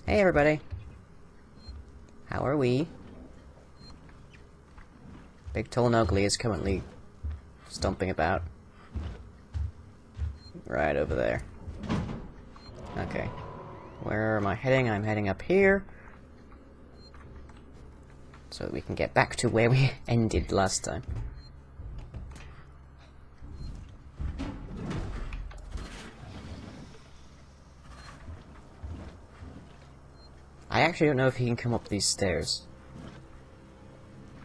Hey everybody. How are we? Big Tall and Ugly is currently stomping about. Right over there. Okay. Where am I heading? I'm heading up here. So that we can get back to where we ended last time. I actually don't know if he can come up these stairs.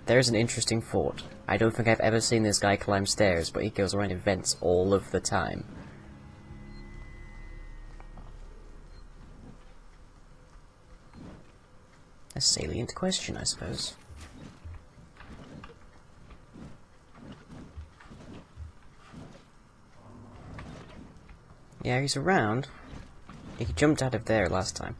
There's an interesting thought. I don't think I've ever seen this guy climb stairs, but he goes around events all of the time. A salient question, I suppose. Yeah, he's around. He jumped out of there last time.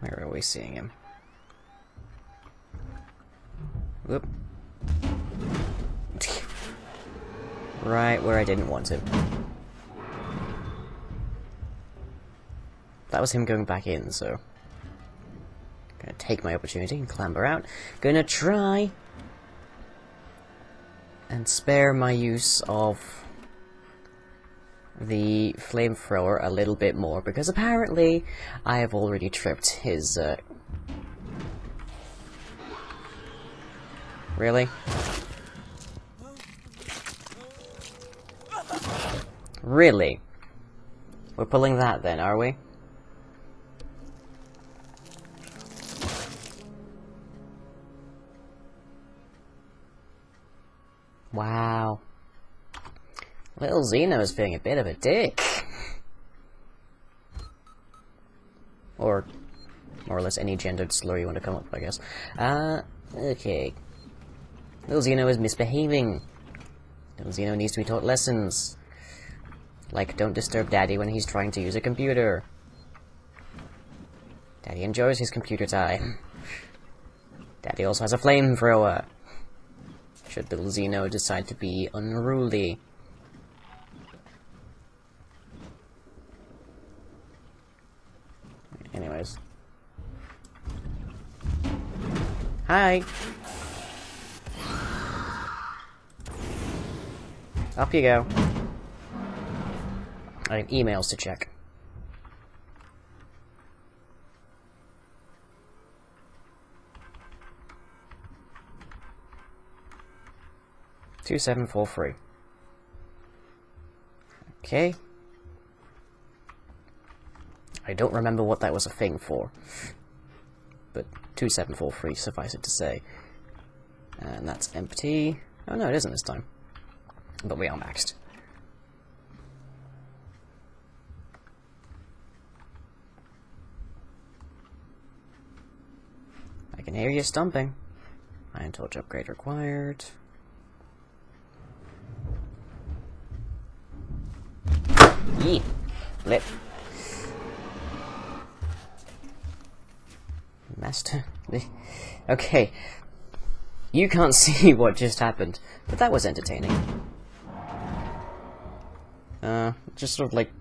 Where are we seeing him? Whoop. Right where I didn't want him. That was him going back in, so... Gonna take my opportunity and clamber out. Gonna try and spare my use of the flamethrower a little bit more, because apparently I have already tripped his, Really? Really? We're pulling that then, are we? Wow. Little Xeno is being a bit of a dick. Or more or less any gendered slur you want to come up with, I guess. Okay. Little Xeno is misbehaving. Little Xeno needs to be taught lessons. Like, don't disturb Daddy when he's trying to use a computer. Daddy enjoys his computer time. Daddy also has a flamethrower. Should little Xeno decide to be unruly. Anyways. Hi! Up you go. I have emails to check. $2743. Okay. I don't remember what that was a thing for. But 2743, suffice it to say. And that's empty. Oh no, it isn't this time. But we are maxed. I can hear you stomping. Iron torch upgrade required. Yee! Blip. Master. Okay. You can't see what just happened, but that was entertaining. Just sort of like...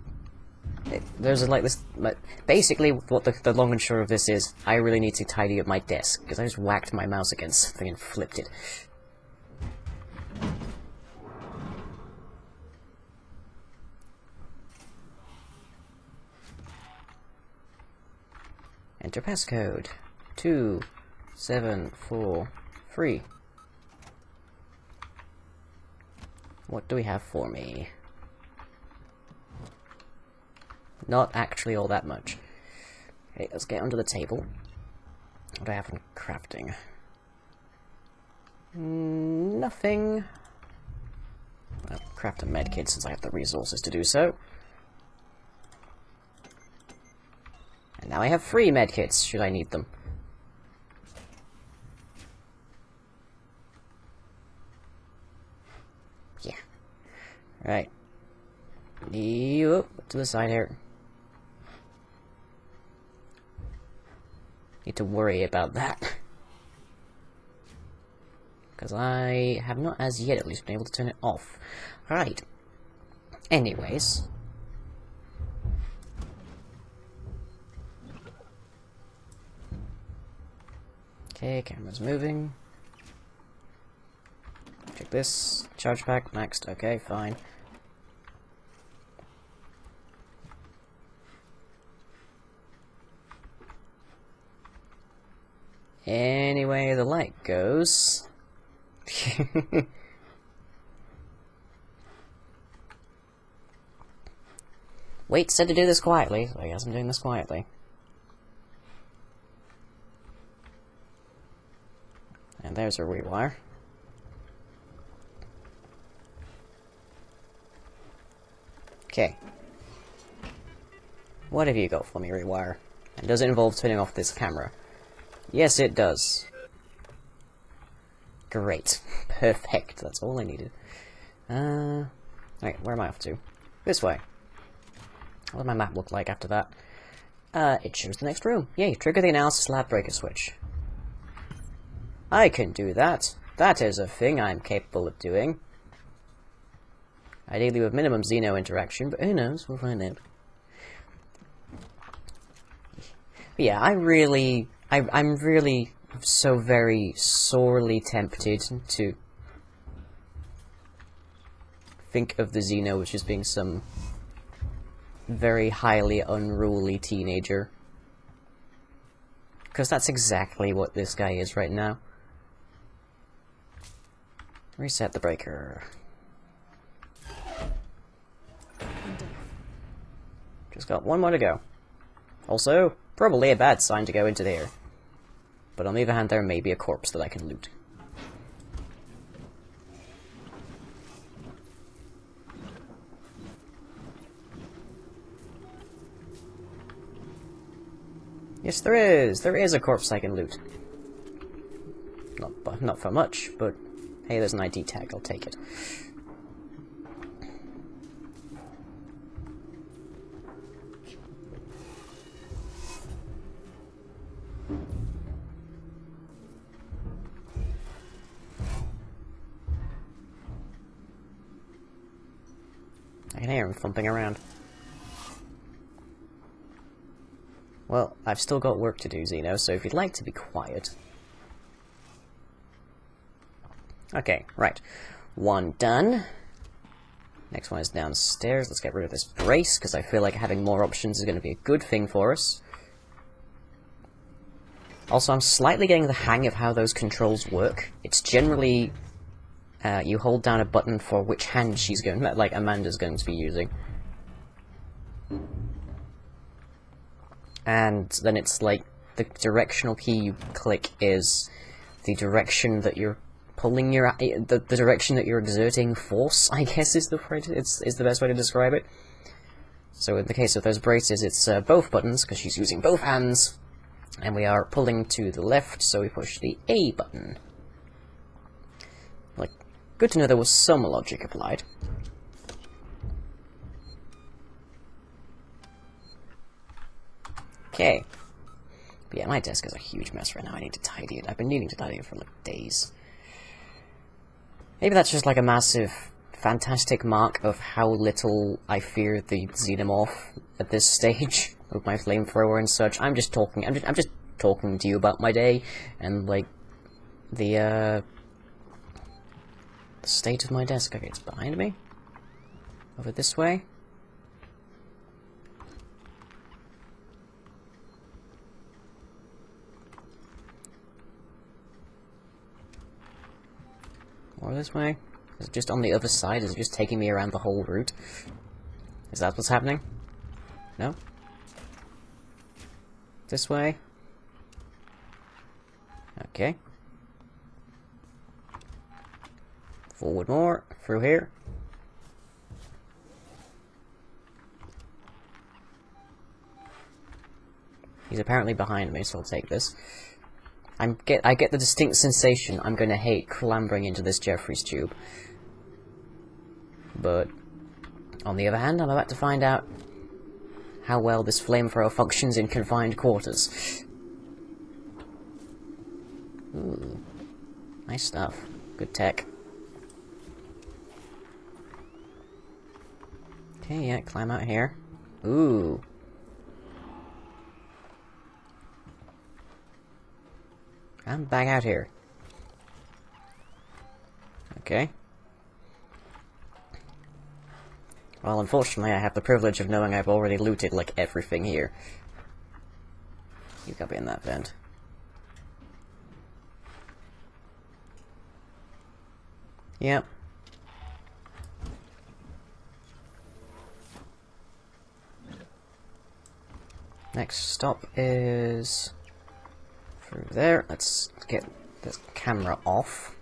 There's like this... Basically, what the long and short of this is, I really need to tidy up my desk, because I just whacked my mouse against something and flipped it. Enter passcode. 2743. What do we have for me? Not actually all that much. Okay, let's get under the table. What do I have from crafting? Nothing. I'll craft a medkit since I have the resources to do so. And now I have 3 medkits, should I need them. Yeah. Right. You to the side here. Need to worry about that. Because I have not as yet at least been able to turn it off. Right. Anyways. Okay, camera's moving. Check this. Charge pack, next. Okay, fine. Anyway, the light goes. Wait, said to do this quietly, so I guess I'm doing this quietly. And there's our rewire. Okay. What have you got for me, rewire? And does it involve turning off this camera? Yes, it does. Great. Perfect. That's all I needed. Right, where am I off to? This way. What does my map look like after that? It shows the next room. Yay, trigger the analysis lab breaker switch. I can do that. That is a thing I'm capable of doing. Ideally with minimum Xeno interaction, but who knows? We'll find out. But yeah, I'm really so very sorely tempted to think of the Xeno as just being some very highly unruly teenager. Because that's exactly what this guy is right now. Reset the breaker. Just got one more to go. Also, probably a bad sign to go into there. But on the other hand, there may be a corpse that I can loot. Yes, there is! There is a corpse I can loot. Not for much, but hey, there's an ID tag, I'll take it. I can hear him thumping around. Well, I've still got work to do, Xeno, so if you'd like to be quiet... Okay, right. One done. Next one is downstairs. Let's get rid of this brace, because I feel like having more options is going to be a good thing for us. Also, I'm slightly getting the hang of how those controls work. It's generally... you hold down a button for which hand she's going, like Amanda's going to be using. And then it's like, the directional key you click is the direction that you're pulling your... the direction that you're exerting force, I guess is the best way to describe it. So in the case of those braces, it's both buttons, because she's using both hands, and we are pulling to the left, so we push the A button. Like, good to know there was some logic applied. Okay. But yeah, my desk is a huge mess right now. I need to tidy it. I've been needing to tidy it for, like, days. Maybe that's just, like, a massive, fantastic mark of how little I fear the Xenomorph at this stage with my flamethrower and such. I'm just talking to you about my day and, like, the state of my desk. Okay, it's behind me. Over this way. Or this way? Is it just on the other side? Is it just taking me around the whole route? Is that what's happening? No? This way? Okay. Forward more. Through here. He's apparently behind me, so I'll take this. I get the distinct sensation I'm gonna hate clambering into this Jeffries tube. But, on the other hand, I'm about to find out how well this flamethrower functions in confined quarters. Ooh. Nice stuff. Good tech. Okay, yeah, climb out here. Ooh. I'm back out here. Okay. Well, unfortunately, I have the privilege of knowing I've already looted, like, everything here. You gotta be in that vent. Yep. Next stop is through there. Let's get this camera off.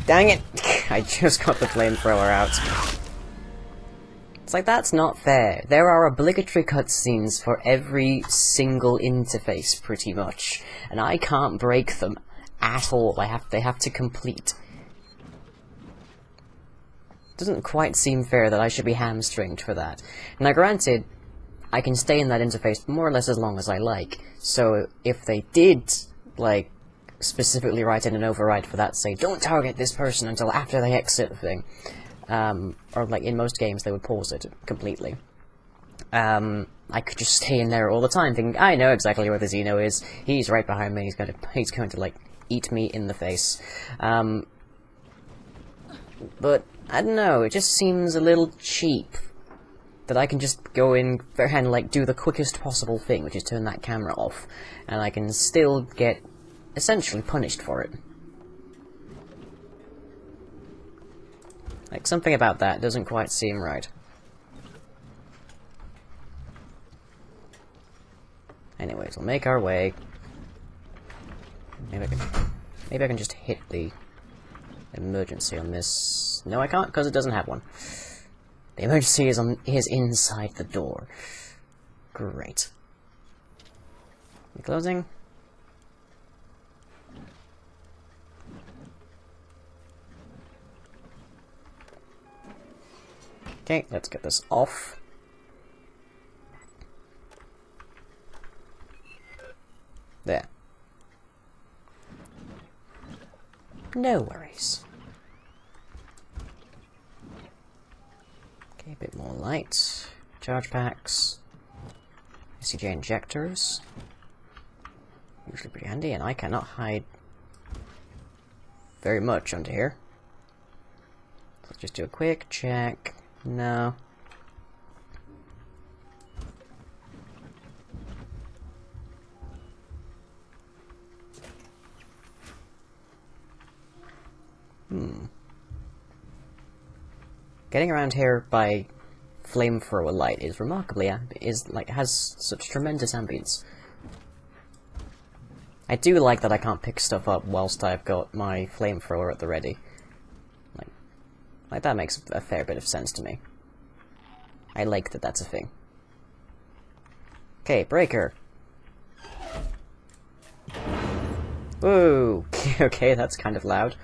Dang it! I just got the flamethrower out. It's like, that's not fair. There are obligatory cutscenes for every single interface, pretty much. And I can't break them at all. They have to complete. Doesn't quite seem fair that I should be hamstringed for that. Now granted, I can stay in that interface more or less as long as I like. So if they did, like, specifically write in an override for that, say, don't target this person until after they exit the thing. Or like in most games they would pause it completely. I could just stay in there all the time thinking, I know exactly where the Xeno is, he's right behind me, he's going to like eat me in the face. But I don't know, it just seems a little cheap that I can just go in and like do the quickest possible thing, which is turn that camera off, and I can still get essentially punished for it. Like, something about that doesn't quite seem right. Anyways, we'll make our way. Maybe I can just hit the emergency on this. No, I can't, because it doesn't have one. The emergency is inside the door. Great. You closing? Okay, let's get this off. There. No worries. Okay, a bit more light. Charge packs. SCJ injectors. Usually pretty handy, and I cannot hide very much under here. Let's just do a quick check. No. Getting around here by flamethrower light is remarkably has such tremendous ambience. I do like that I can't pick stuff up whilst I've got my flamethrower at the ready. Like, that makes a fair bit of sense to me. I like that that's a thing. Okay, breaker. Whoa! Okay, that's kind of loud.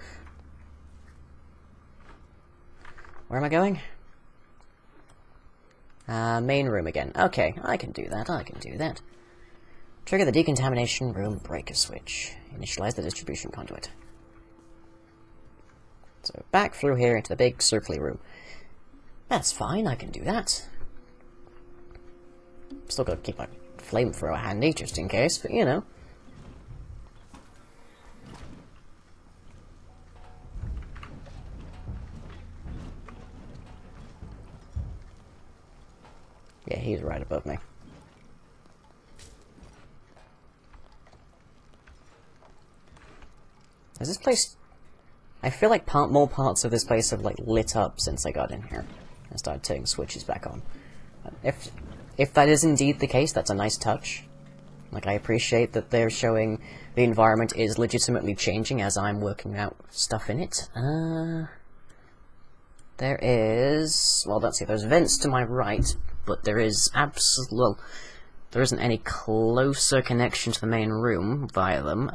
Where am I going? Main room again. Okay, I can do that, I can do that. Trigger the decontamination room breaker switch. Initialize the distribution conduit. So, back through here into the big circly room. That's fine, I can do that. Still gotta keep my flamethrower handy, just in case, but you know. Yeah, he's right above me. Is this place... I feel like more parts of this place have, like, lit up since I got in here and started turning switches back on. If that is indeed the case, that's a nice touch. Like, I appreciate that they're showing the environment is legitimately changing as I'm working out stuff in it. There is... Well, let's see, there's vents to my right, but there is well, there isn't any closer connection to the main room via them.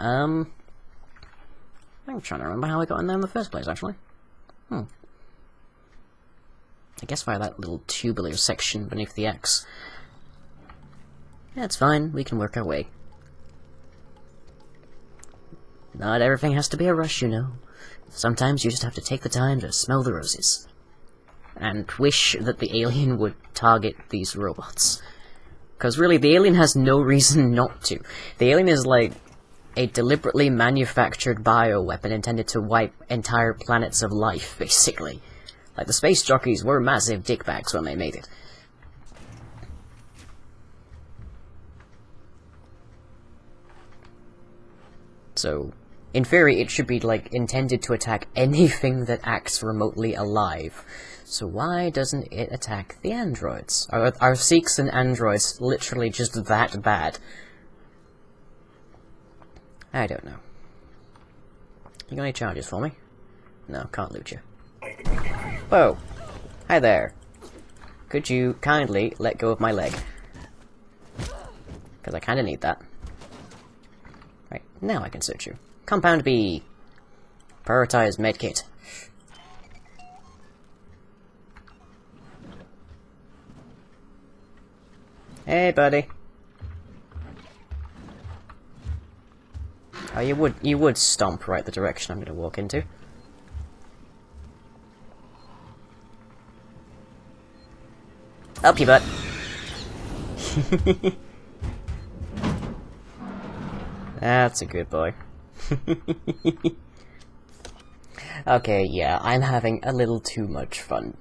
I'm trying to remember how I got in there in the first place, actually. I guess via that little tubular section beneath the X. Yeah, it's fine. We can work our way. Not everything has to be a rush, you know. Sometimes you just have to take the time to smell the roses. And wish that the alien would target these robots. Because really, the alien has no reason not to. The alien is like a deliberately manufactured bioweapon intended to wipe entire planets of life, basically. Like, the space jockeys were massive dickbags when they made it. So, in theory, it should be, like, intended to attack anything that acts remotely alive. So why doesn't it attack the androids? Are Sikhs and androids literally just that bad? I don't know. You got any charges for me? No, can't loot you. Whoa! Hi there. Could you kindly let go of my leg? Because I kinda need that. Right, now I can search you. Compound B. Prioritize medkit. Hey, buddy. Oh, you would stomp right the direction I'm gonna walk into. Up you butt. That's a good boy. Okay, yeah, I'm having a little too much fun.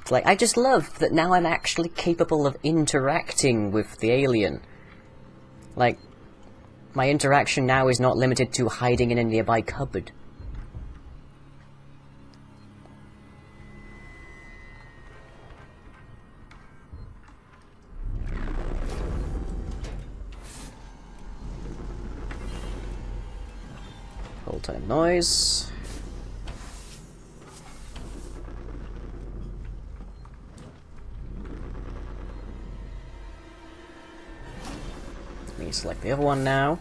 It's like, I just love that now I'm actually capable of interacting with the alien. Like, my interaction now is not limited to hiding in a nearby cupboard. Whole time noise. Let me select the other one now.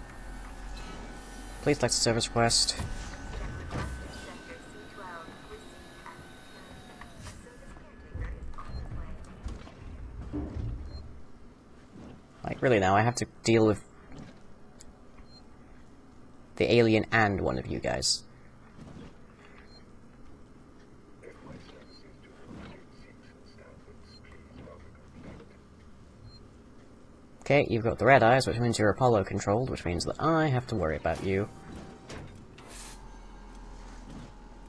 Please select the service request. Like, really now, I have to deal with the alien and one of you guys. Okay, you've got the red eyes, which means you're Apollo controlled, which means that I have to worry about you.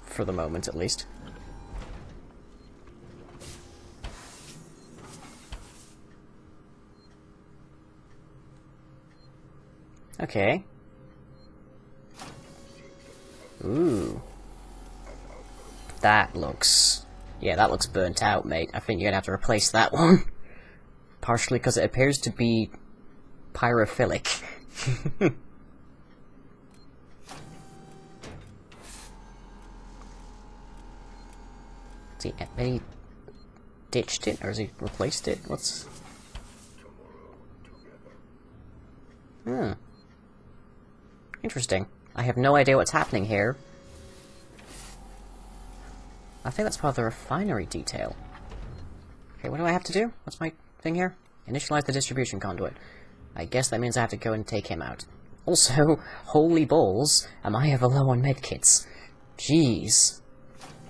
For the moment, at least. Okay. Ooh. That looks... yeah, that looks burnt out, mate. I think you're gonna have to replace that one. Partially because it appears to be pyrophilic. Has he ditched it, or has he replaced it? What's... hmm. Interesting. I have no idea what's happening here. I think that's part of the refinery detail. Okay, what do I have to do? What's my thing here? Initialize the distribution conduit. I guess that means I have to go and take him out. Also, holy balls, am I ever low on medkits? Jeez.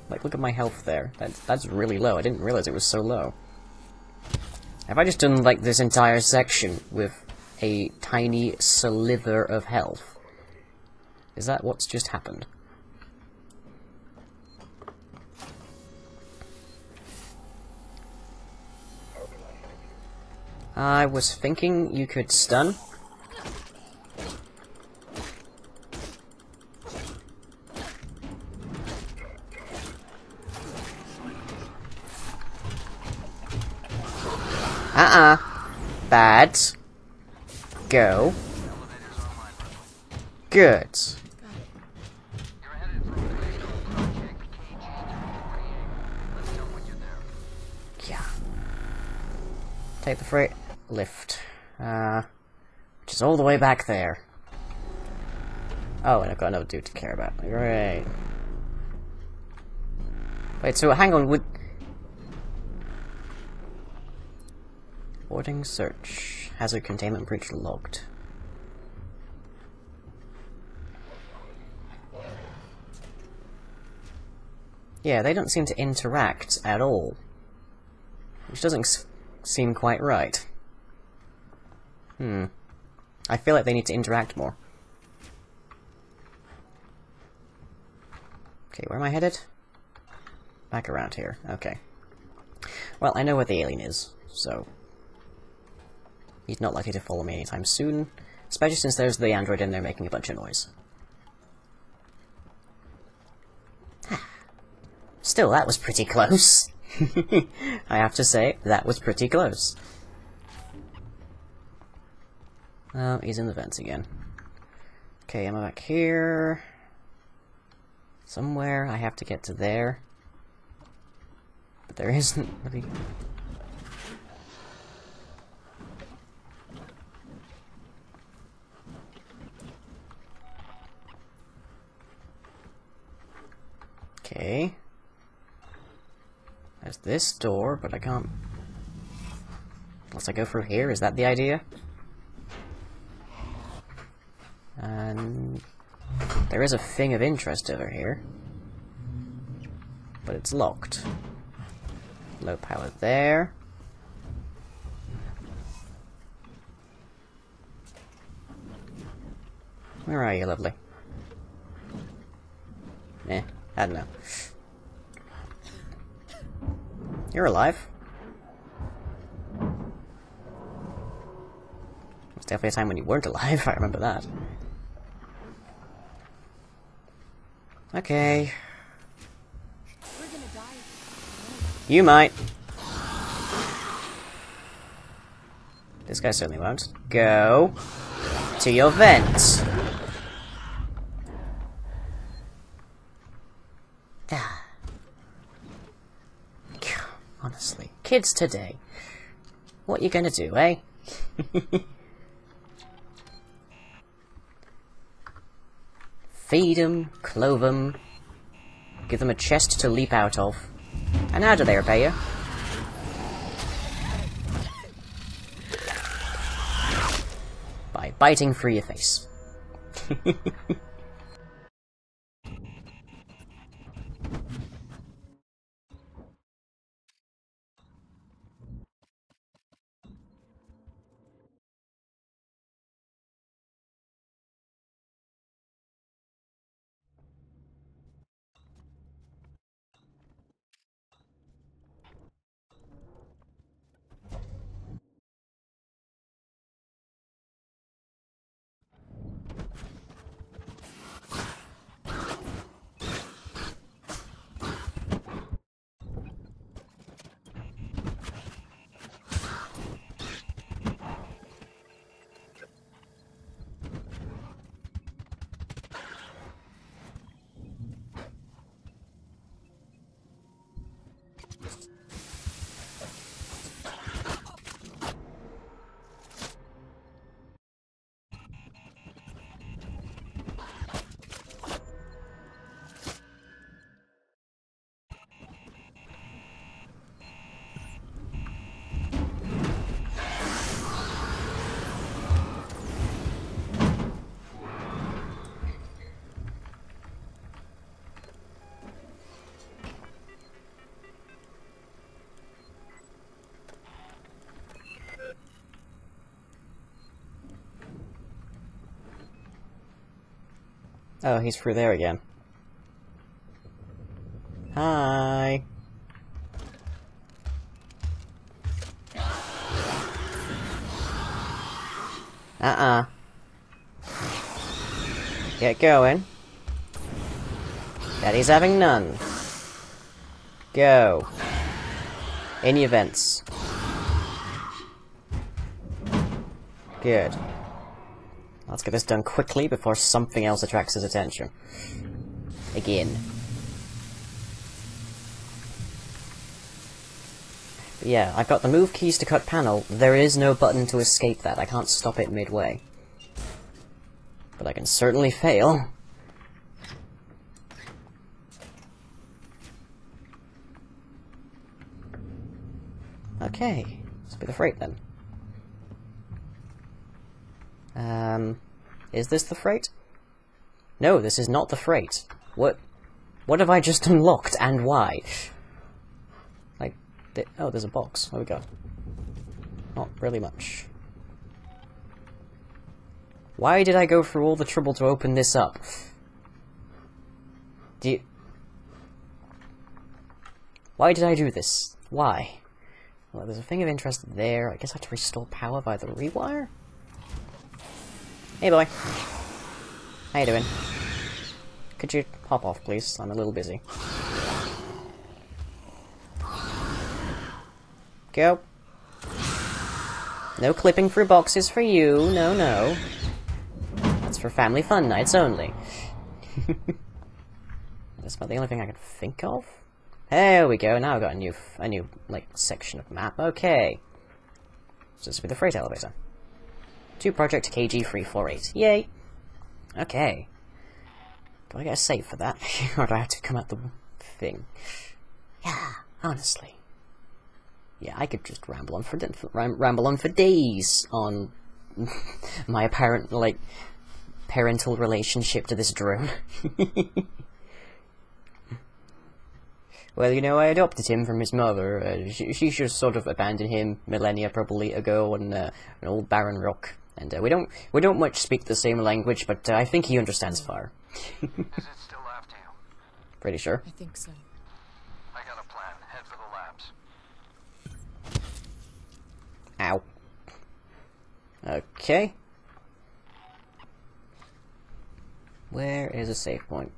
Like, look at my health there. That's really low. I didn't realize it was so low. Have I just done, like, this entire section with a tiny sliver of health? Is that what's just happened? I was thinking you could stun. Bad. Go. Good. Yeah. Take the freight lift. Which is all the way back there. Oh, and I've got another dude to care about. Great. Wait, so hang on, Reporting search. Hazard containment breach logged. Yeah, they don't seem to interact at all. Which doesn't seem quite right. I feel like they need to interact more. Okay, where am I headed? Back around here. Okay. Well, I know where the alien is, so... he's not likely to follow me anytime soon, especially since there's the android in there making a bunch of noise. Still, that was pretty close. I have to say, that was pretty close. Oh, he's in the vents again. Okay, am I back here? Somewhere I have to get to there. But there isn't really... Okay. There's this door, but I can't... unless I go through here, is that the idea? And... there is a thing of interest over here. But it's locked. Low power there. Where are you, lovely? Eh, I don't know. You're alive. It's definitely a time when you weren't alive, I remember that. Okay. We're gonna die. You might. This guy certainly won't. Go to your vent. Ah. Honestly, kids today. What you gonna do, eh? Feed them, clothe them, give them a chest to leap out of. And how do they repay you? By biting through your face. Oh, he's through there again. Hi. Get going. Daddy's having none. Go. In your vents. Good. Let's get this done quickly before something else attracts his attention. Again. But yeah, I've got the move keys to cut panel. There is no button to escape that. I can't stop it midway. But I can certainly fail. Okay. Let's be the freight then. Is this the freight? No, this is not the freight. What have I just unlocked, and why? Like, oh, there's a box. What we got? Not really much. Why did I go through all the trouble to open this up? Why did I do this? Why? Well, there's a thing of interest there. I guess I have to restore power by the rewire? Hey, boy. How you doing? Could you hop off, please? I'm a little busy. Go. No clipping through boxes for you. No, no. That's for family fun nights only. That's about the only thing I can think of. There we go. Now I've got a new like section of map. Okay. So this will be the freight elevator. To Project KG348. Yay. Okay. Do I get a save for that? Or do I have to come out the thing? Yeah, honestly. Yeah, I could just ramble on for days on my apparent, like, parental relationship to this drone. Well, you know, I adopted him from his mother. She just sort of abandoned him millennia probably ago on an old barren rock. And we don't much speak the same language, but I think he understands fire. Is it still after you? Pretty sure. I think so. I got a plan. Head for the labs. Ow. Okay. Where is a save point?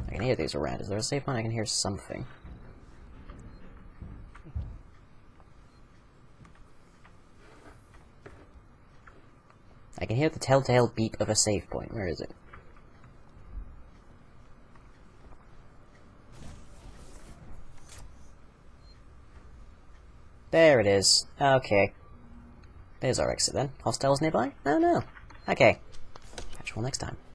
I can hear these around. Is there a save point? I can hear something. I can hear the telltale beep of a save point. Where is it? There it is. Okay. There's our exit then. Hostiles nearby? Oh no. Okay. Catch you all next time.